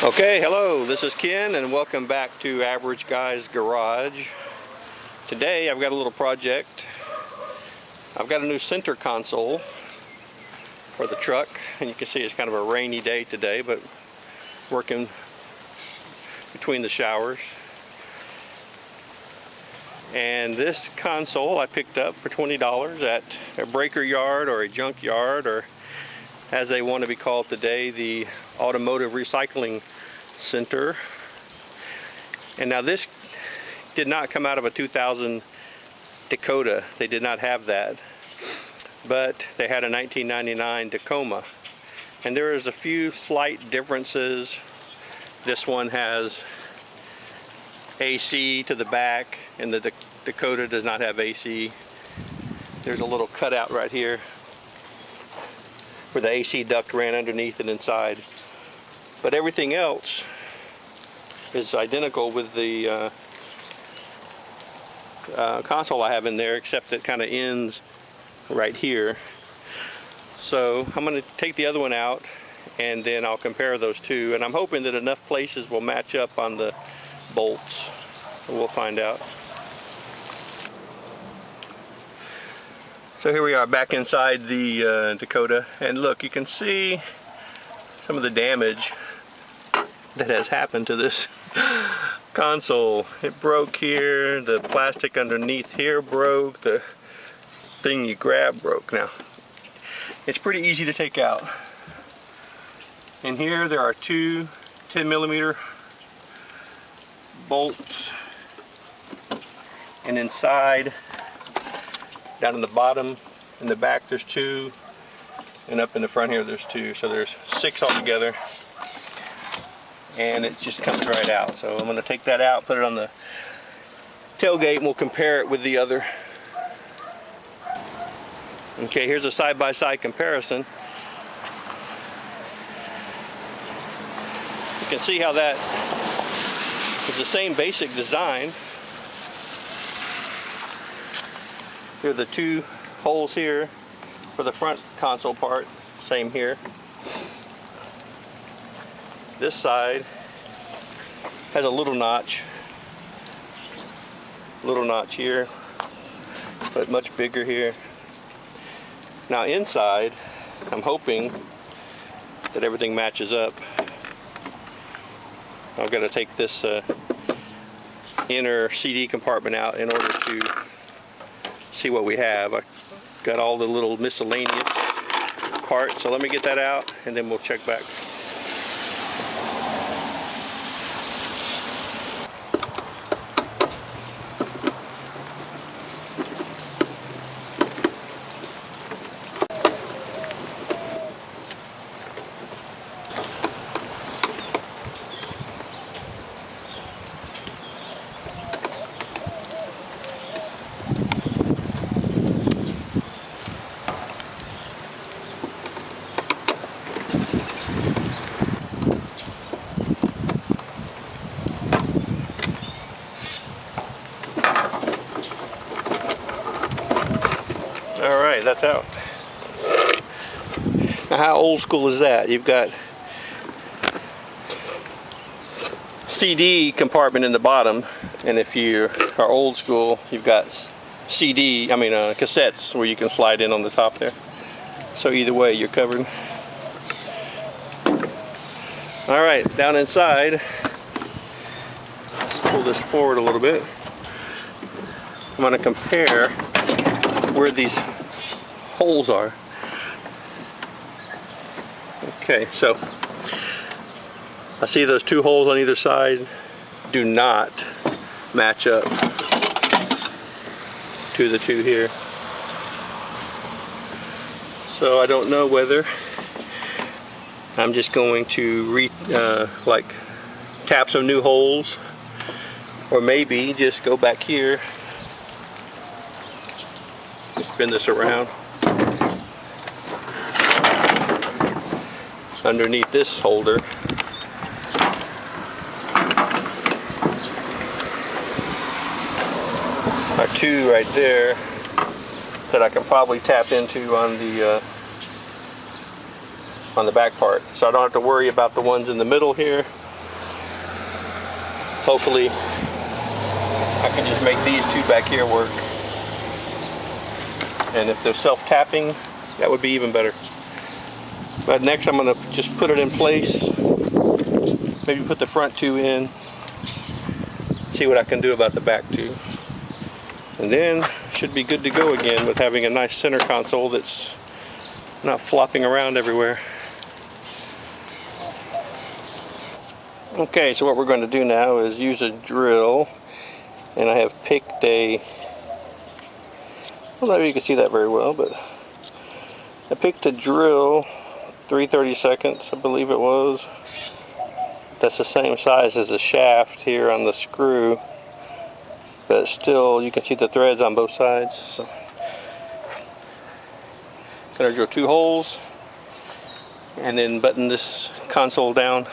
Okay, hello, this is Ken and welcome back to Average Guy's Garage. Today I've got a little project. I've got a new center console for the truck, and you can see it's kind of a rainy day today, but working between the showers. And this console I picked up for $20 at a breaker yard or a junk yard, or as they want to be called today, the Automotive Recycling Center. And now this did not come out of a 2000 Dakota. They did not have that, but they had a 1999 Tacoma, and there is a few slight differences. This one has AC to the back, and the Dakota does not have AC. There's a little cutout right here where the AC duct ran underneath and inside. But everything else is identical with the console I have in there, except it kind of ends right here. So I'm going to take the other one out and then I'll compare those two, and I'm hoping that enough places will match up on the bolts. We'll find out. So here we are back inside the Dakota, and look, you can see some of the damage that has happened to this console. It broke here, the plastic underneath here broke, the thing you grab broke. Now, it's pretty easy to take out. In here there are two 10mm bolts, and inside, down in the bottom, in the back there's two, and up in the front here there's two, so there's 6 altogether, and it just comes right out. So I'm going to take that out, put it on the tailgate, and we'll compare it with the other. Okay, here's a side-by-side comparison. You can see how that is the same basic design. Here are the two holes here for the front console part, same here. This side has a little notch here, but much bigger here. Now inside, I'm hoping that everything matches up. I've got to take this inner CD compartment out in order to see what we have. I got all the little miscellaneous parts, so let me get that out and then we'll check back. Alright, that's out. Now, how old school is that? You've got CD compartment in the bottom, and if you are old school, you've got cassettes where you can slide in on the top there. So either way, you're covered. Alright, down inside, let's pull this forward a little bit. I'm going to compare where these holes are. Okay, so I see those two holes on either side do not match up to the two here. So I don't know whether I'm just going to tap some new holes, or maybe just go back here, spin this around underneath this holder. Are two right there that I can probably tap into on the back part, so I don't have to worry about the ones in the middle here. hopefully I can just make these two back here work. And if they're self-tapping, that would be even better. But next I'm going to just put it in place. Maybe put the front two in. See what I can do about the back two. And then should be good to go again with having a nice center console that's not flopping around everywhere. Okay, so what we're going to do now is use a drill, and I have picked a, well, maybe you can see that very well, but I picked a drill, 3/32, I believe it was. That's the same size as the shaft here on the screw, but still you can see the threads on both sides. So gonna drill 2 holes and then button this console down.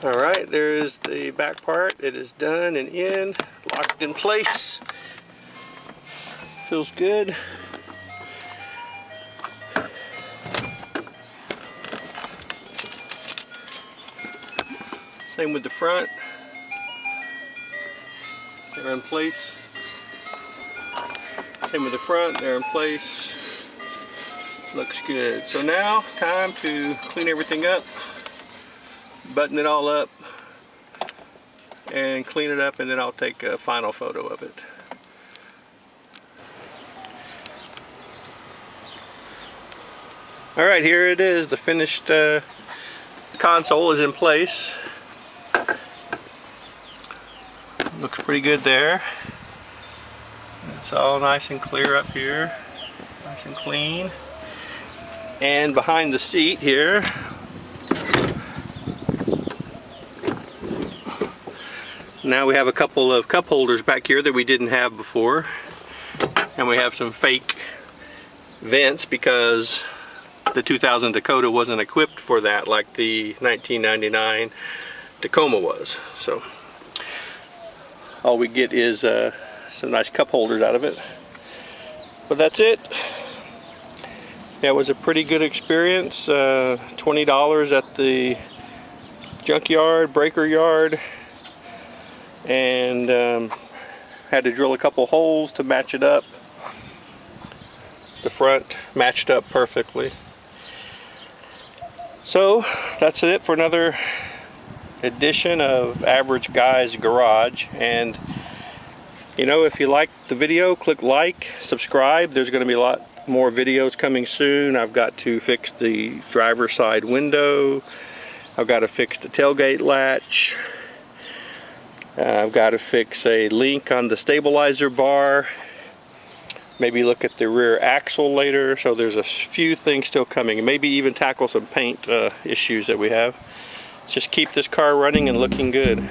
Alright, there is the back part. It is done and in, locked in place. Feels good. Same with the front. They're in place. Same with the front, they're in place. Looks good. So now, time to clean everything up, button it all up, and clean it up, and then I'll take a final photo of it. Alright, here it is. The finished console is in place. Looks pretty good there. It's all nice and clear up here, nice and clean. And behind the seat here, now we have a couple of cup holders back here that we didn't have before, and we have some fake vents because the 2000 Dakota wasn't equipped for that like the 1999 Tacoma was. So all we get is some nice cup holders out of it. But that's it. Yeah, it was a pretty good experience. $20 at the junkyard, breaker yard, and had to drill a couple holes to match it up. The front matched up perfectly. So that's it for another edition of Average Guy's Garage. And you know, if you like the video, click like, subscribe. There's going to be a lot more videos coming soon. I've got to fix the driver's side window. I've got to fix the tailgate latch. I've got to fix a link on the stabilizer bar. Maybe look at the rear axle later. So there's a few things still coming. Maybe even tackle some paint issues that we have. Just keep this car running and looking good.